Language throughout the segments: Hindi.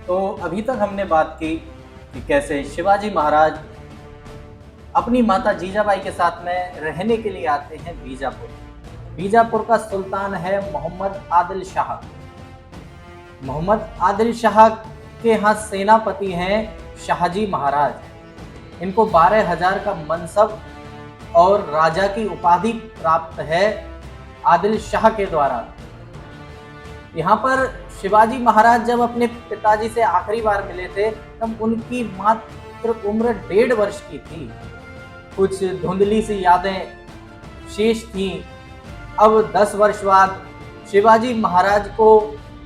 तो अभी तक हमने बात की कि कैसे शिवाजी महाराज अपनी माता जीजाबाई के साथ में रहने के लिए आते हैं बीजापुर। बीजापुर का सुल्तान है मोहम्मद आदिल शाह। मोहम्मद आदिल शाह के यहाँ सेनापति हैं शाहजी महाराज। इनको 12,000 का मनसब और राजा की उपाधि प्राप्त है आदिल शाह के द्वारा। यहाँ पर शिवाजी महाराज जब अपने पिताजी से आखिरी बार मिले थे तब उनकी मात्र उम्र 1.5 वर्ष की थी। कुछ धुंधली सी यादें शेष थीं। अब 10 वर्ष बाद शिवाजी महाराज को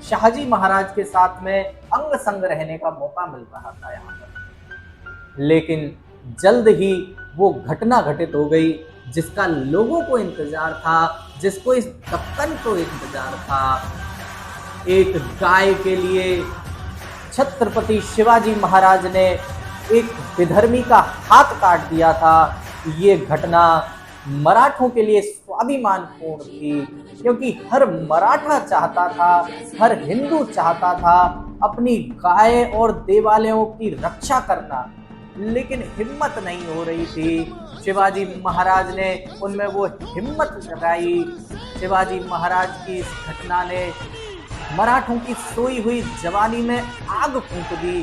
शाहजी महाराज के साथ में अंग संग रहने का मौका मिल रहा था यहाँ पर, लेकिन जल्द ही वो घटना घटित हो गई जिसका लोगों को इंतजार था, जिसको इस दक्कन को इंतजार था। एक गाय के लिए छत्रपति शिवाजी महाराज ने एक विधर्मी का हाथ काट दिया था। ये घटना मराठों के लिए स्वाभिमानपूर्ण थी, क्योंकि हर मराठा चाहता था, हर हिंदू चाहता था अपनी गाय और देवालयों की रक्षा करना, लेकिन हिम्मत नहीं हो रही थी। शिवाजी महाराज ने उनमें वो हिम्मत जगाई। शिवाजी महाराज की इस घटना ने मराठों की सोई हुई जवानी में आग फूंक दी।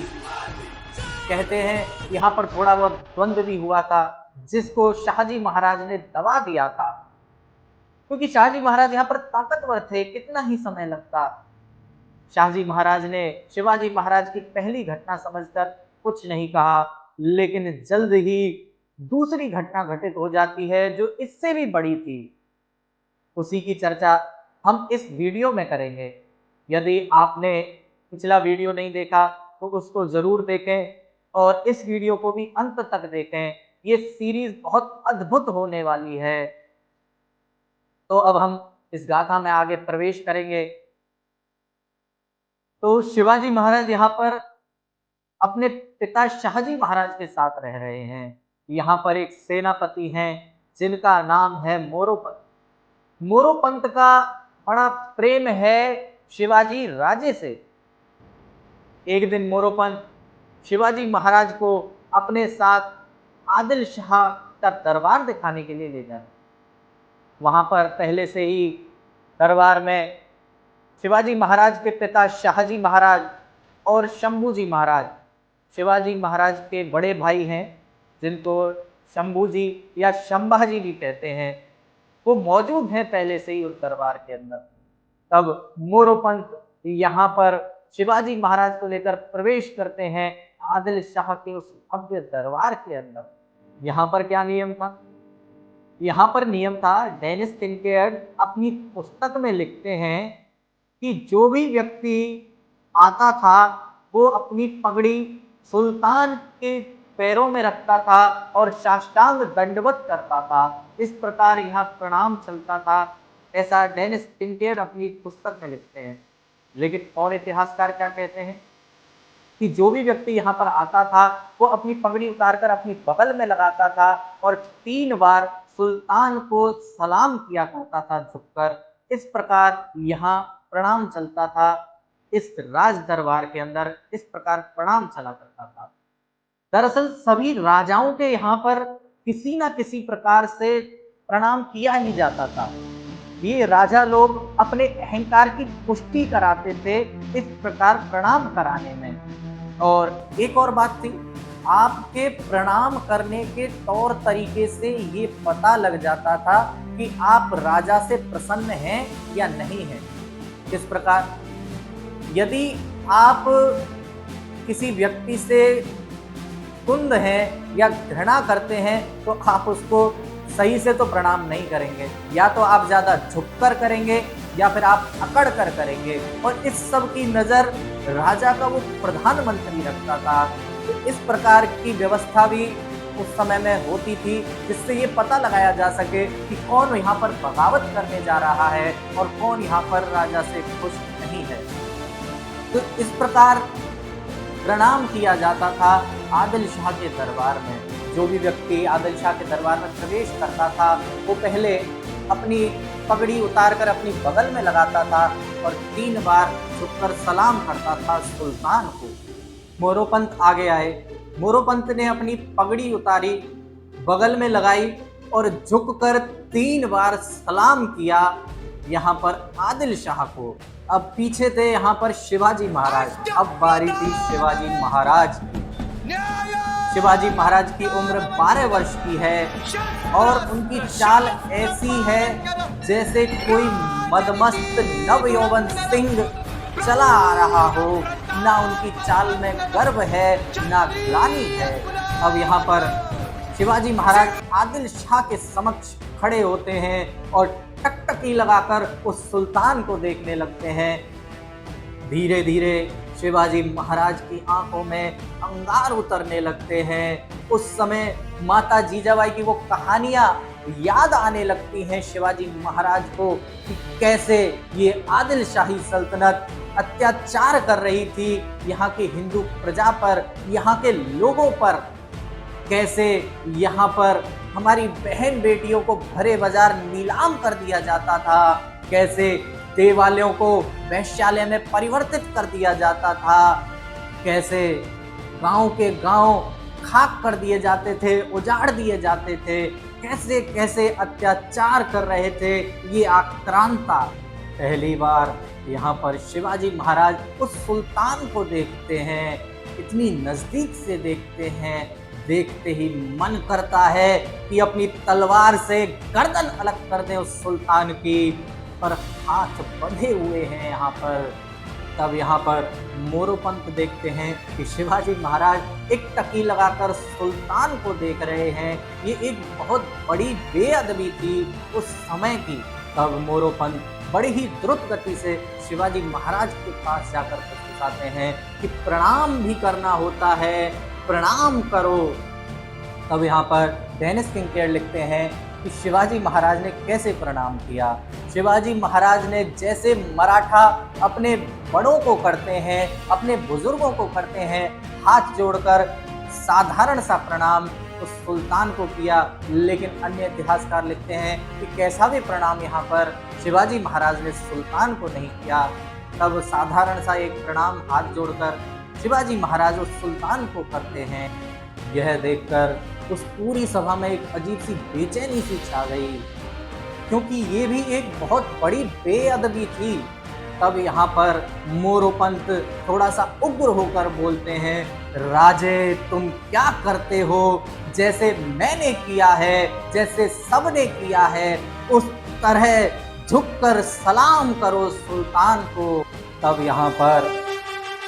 कहते हैं यहाँ पर थोड़ा बहुत द्वंद्व भी हुआ था, जिसको शाहजी महाराज ने दबा दिया था, क्योंकि शाहजी महाराज यहाँ पर ताकतवर थे, कितना ही समय लगता। शाहजी महाराज ने शिवाजी महाराज की पहली घटना समझकर कुछ नहीं कहा, लेकिन जल्द ही दूसरी घटना घटित हो जाती है जो इससे भी बड़ी थी। उसी की चर्चा हम इस वीडियो में करेंगे। यदि आपने पिछला वीडियो नहीं देखा तो उसको जरूर देखें और इस वीडियो को भी अंत तक देखें। ये सीरीज बहुत अद्भुत होने वाली है। तो अब हम इस गाथा में आगे प्रवेश करेंगे। तो शिवाजी महाराज यहाँ पर अपने पिता शाहजी महाराज के साथ रह रहे हैं। यहाँ पर एक सेनापति हैं जिनका नाम है मोरोपंत। मोरोपंत का बड़ा प्रेम है शिवाजी राजे से। एक दिन मोरोपंत शिवाजी महाराज को अपने साथ आदिल शाह का दरबार दिखाने के लिए ले जाते। वहां पर पहले से ही दरबार में शिवाजी महाराज के पिता शाहजी महाराज और शंभूजी महाराज, शिवाजी महाराज के बड़े भाई हैं जिनको शंभूजी या शंभाजी भी कहते हैं, वो मौजूद हैं पहले से ही उस दरबार के अंदर। तब मोरोपंत यहाँ पर शिवाजी महाराज को लेकर प्रवेश करते हैं आदिल शाह के उस भव्य दरबार के अंदर। यहाँ पर क्या नियम था? यहाँ पर नियम था, डेनिस टिंकेर्ड अपनी पुस्तक में लिखते हैं कि जो भी व्यक्ति आता था वो अपनी पगड़ी सुल्तान के पैरों में रखता था और साष्टांग दंडवत करता था। इस प्रकार यहाँ प्रणाम चलता था, ऐसा डेनिस टिंकेर्ड अपनी पुस्तक में लिखते हैं। लेकिन और इतिहासकार क्या कहते हैं कि जो भी व्यक्ति यहाँ पर आता था वो अपनी पगड़ी उतारकर अपनी बगल में लगाता था और 3 बार सुल्तान को सलाम किया करता था झुककर। इस प्रकार यहाँ प्रणाम चलता था। इस राज दरबार के अंदर इस प्रकार प्रणाम चला करता था। दरअसल सभी राजाओं के यहाँ पर किसी न किसी प्रकार से प्रणाम किया ही जाता था। ये राजा लोग अपने अहंकार की पुष्टि कराते थे इस प्रकार प्रणाम कराने में। और एक और बात थी, आपके प्रणाम करने के तौर तरीके से ये पता लग जाता था कि आप राजा से प्रसन्न हैं या नहीं हैं। किस प्रकार? यदि आप किसी व्यक्ति से कुंद हैं या घृणा करते हैं तो आप उसको सही से तो प्रणाम नहीं करेंगे, या तो आप ज्यादा झुककर करेंगे या फिर आप अकड़ कर करेंगे। और इस सब की नजर राजा का वो प्रधानमंत्री रखता था। तो इस प्रकार की व्यवस्था भी उस समय में होती थी, जिससे ये पता लगाया जा सके कि कौन यहाँ पर बगावत करने जा रहा है और कौन यहाँ पर राजा से खुश नहीं है। तो इस प्रकार प्रणाम किया जाता था आदिल शाह के दरबार में। जो भी व्यक्ति आदिल शाह के दरबार में प्रवेश करता था वो पहले अपनी पगड़ी उतारकर अपनी बगल में लगाता था, और 3 बार झुककर सलाम करता था सुल्तान को। मोरोपंत आगे आए। मोरोपंत ने अपनी पगड़ी उतारी, बगल में लगाई और झुककर 3 बार सलाम किया यहाँ पर आदिल शाह को। अब पीछे थे यहाँ पर शिवाजी महाराज। अब बारी थी शिवाजी महाराज की। शिवाजी महाराज की उम्र 12 वर्ष की है और उनकी चाल ऐसी है जैसे कोई मदमस्त नवयौवन सिंह चला आ रहा हो। ना उनकी चाल में गर्व है ना ग्लानि है। अब यहाँ पर शिवाजी महाराज आदिल शाह के समक्ष खड़े होते हैं और टकटकी लगाकर उस सुल्तान को देखने लगते हैं। धीरे धीरे शिवाजी महाराज की आंखों में अंगार उतरने लगते हैं। उस समय माता जीजाबाई की वो कहानियां याद आने लगती हैं शिवाजी महाराज को कि कैसे ये आदिल शाही सल्तनत अत्याचार कर रही थी यहाँ की हिंदू प्रजा पर, यहाँ के लोगों पर। कैसे यहाँ पर हमारी बहन बेटियों को भरे बाजार नीलाम कर दिया जाता था, कैसे देवालयों को वैश्यालय में परिवर्तित कर दिया जाता था, कैसे गांव के गांव खाक कर दिए जाते थे, उजाड़ दिए जाते थे, कैसे कैसे अत्याचार कर रहे थे ये आक्रांता। पहली बार यहाँ पर शिवाजी महाराज उस सुल्तान को देखते हैं, इतनी नजदीक से देखते हैं। देखते ही मन करता है कि अपनी तलवार से गर्दन अलग कर दें उस सुल्तान की, पर हाथ बंधे हुए हैं यहाँ पर। तब यहाँ पर मोरोपंत देखते हैं कि शिवाजी महाराज एक टकी लगाकर सुल्तान को देख रहे हैं। ये एक बहुत बड़ी बेअदबी थी उस समय की। तब मोरोपंत बड़ी ही द्रुत गति से शिवाजी महाराज के पास जाकर फुसफुसाते हैं कि प्रणाम भी करना होता है, प्रणाम करो। तब यहाँ पर डेनिस किंकेड लिखते हैं कि शिवाजी महाराज ने कैसे प्रणाम किया। शिवाजी महाराज ने जैसे मराठा अपने बड़ों को करते हैं, अपने बुजुर्गों को करते हैं, हाथ जोड़कर साधारण सा प्रणाम उस सुल्तान को किया। लेकिन अन्य इतिहासकार लिखते हैं कि कैसा भी प्रणाम यहाँ पर शिवाजी महाराज ने सुल्तान को नहीं किया। तब साधारण सा एक प्रणाम हाथ जोड़कर शिवाजी महाराज उस सुल्तान को करते हैं। यह देखकर उस पूरी सभा में एक अजीब सी बेचैनी सी छा गई, क्योंकि ये भी एक बहुत बड़ी बेअदबी थी। तब यहाँ पर मोरोपंत थोड़ा सा उग्र होकर बोलते हैं, राजे तुम क्या करते हो? जैसे मैंने किया है, जैसे सबने किया है, उस तरह झुककर सलाम करो सुल्तान को। तब यहाँ पर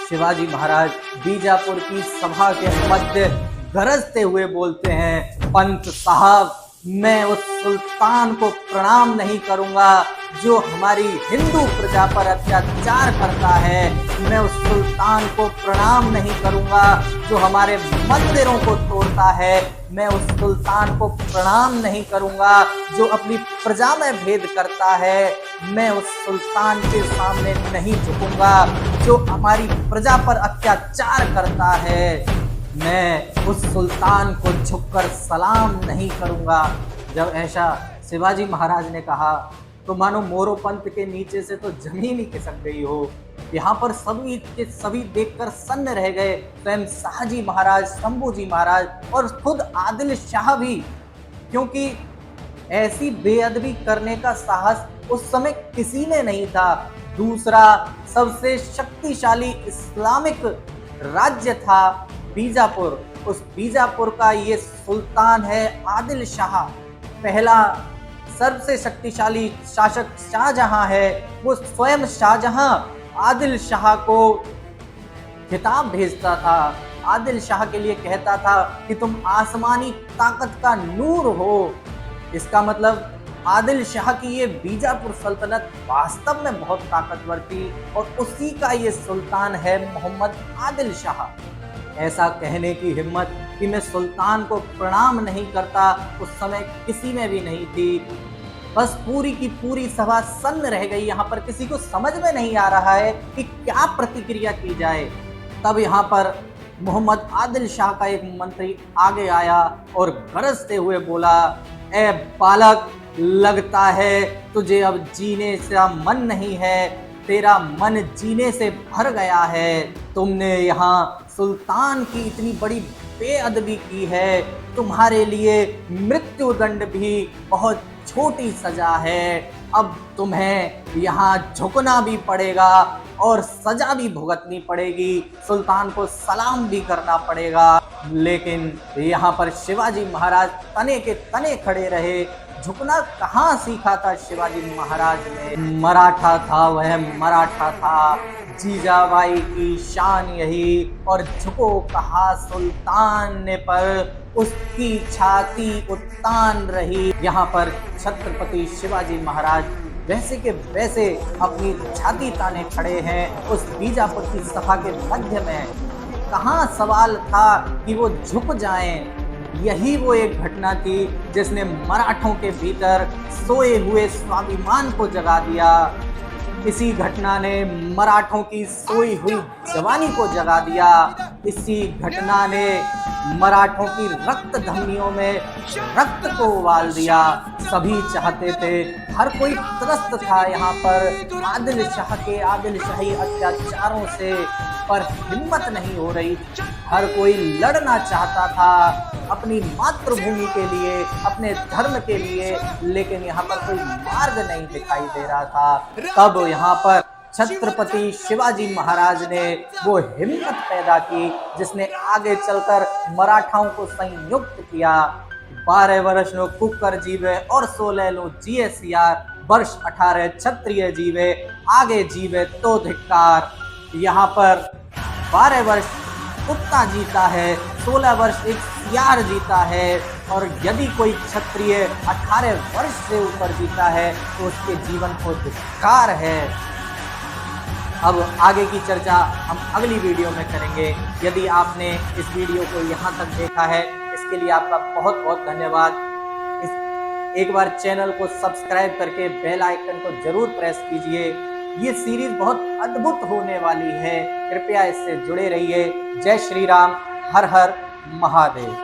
शिवाजी महाराज बीजापुर की सभा के मध्य गरजते हुए बोलते हैं, पंत साहब मैं उस सुल्तान को प्रणाम नहीं करूंगा जो हमारी हिंदू प्रजा पर अत्याचार करता है। मैं उस सुल्तान को प्रणाम नहीं करूंगा जो हमारे मंदिरों को तोड़ता है। मैं उस सुल्तान को प्रणाम नहीं करूंगा जो अपनी प्रजा में भेद करता है। मैं उस सुल्तान के सामने नहीं झुकूंगा जो हमारी प्रजा पर अत्याचार करता है। मैं उस सुल्तान को झुककर सलाम नहीं करूंगा। जब ऐसा शिवाजी महाराज ने कहा तो मानो मोरोपंत के नीचे से तो जमीन ही खिसक गई हो। यहाँ पर सभी के सभी देखकर सन्न रह गए, स्वयं शाहजी महाराज, शंभूजी महाराज और खुद आदिल शाह भी, क्योंकि ऐसी बेअदबी करने का साहस उस समय किसी में नहीं था। दूसरा सबसे शक्तिशाली इस्लामिक राज्य था बीजापुर, उस बीजापुर का ये सुल्तान है आदिल शाह। पहला सबसे शक्तिशाली शासक शाहजहां है, वो स्वयं शाहजहां आदिल शाह को खिताब भेजता था, आदिल शाह के लिए कहता था कि तुम आसमानी ताकत का नूर हो। इसका मतलब आदिल शाह की ये बीजापुर सल्तनत वास्तव में बहुत ताकतवर थी और उसी का ये सुल्तान है मोहम्मद आदिल शाह। ऐसा कहने की हिम्मत कि मैं सुल्तान को प्रणाम नहीं करता उस समय किसी में भी नहीं थी। बस पूरी की पूरी सभा सन्न रह गई। यहाँ पर किसी को समझ में नहीं आ रहा है कि क्या प्रतिक्रिया की जाए। तब यहाँ पर मोहम्मद आदिल शाह का एक मंत्री आगे आया और गरजते हुए बोला, ए बालक, लगता है तुझे अब जीने से मन नहीं है। तेरा मन जीने से भर गया है। तुमने यहाँ सुल्तान की इतनी बड़ी बेअदबी की है, तुम्हारे लिए मृत्युदंड भी बहुत छोटी सजा है। अब तुम्हें यहाँ झुकना भी पड़ेगा और सजा भी भुगतनी पड़ेगी, सुल्तान को सलाम भी करना पड़ेगा। लेकिन यहाँ पर शिवाजी महाराज तने के तने खड़े रहे। झुकना कहाँ सीखा था शिवाजी महाराज ने? मराठा था वह, मराठा था, जीजाबाई की शान यही। और झुको कहा सुल्तान ने, पर उसकी छाती उत्तान रही। यहाँ पर छत्रपति शिवाजी महाराज वैसे के वैसे अपनी छाती ताने खड़े हैं उस बीजापुर की सभा के मध्य में। कहाँ सवाल था कि वो झुक जाएं। यही वो एक घटना थी जिसने मराठों के भीतर सोए हुए स्वाभिमान को जगा दिया। इसी घटना ने मराठों की सोई हुई जवानी को जगा दिया। इसी घटना ने मराठों की रक्त धमनियों में रक्त को उबाल दिया। सभी चाहते थे, हर कोई त्रस्त था यहाँ पर आदिल शाह के आदिल शाही अत्याचारों से, पर हिम्मत नहीं हो रही। हर कोई लड़ना चाहता था अपनी मातृभूमि के लिए, अपने धर्म के लिए, लेकिन यहाँ पर कोई मार्ग नहीं दिखाई दे रहा था। तब यहाँ पर छत्रपति शिवाजी महाराज ने वो हिम्मत पैदा की जिसने आगे चलकर मराठाओं को संयुक्त किया। 12 वर्ष नो कुकर जीवे और 16 लो जिये सियार, वर्ष 18 क्षत्रिय जीवे, आगे जीवे तो धिक्कार। यहाँ पर 12 वर्ष कुत्ता जीता है, 16 वर्ष एक सियार जीता है, और यदि कोई क्षत्रिय 18 वर्ष से ऊपर जीता है तो उसके जीवन को धिक्कार है। अब आगे की चर्चा हम अगली वीडियो में करेंगे। यदि आपने इस वीडियो को यहाँ तक देखा है, इसके लिए आपका बहुत बहुत धन्यवाद। एक बार चैनल को सब्सक्राइब करके बेल आइकन को जरूर प्रेस कीजिए। ये सीरीज बहुत अद्भुत होने वाली है, कृपया इससे जुड़े रहिए। जय श्री राम, हर हर महादेव।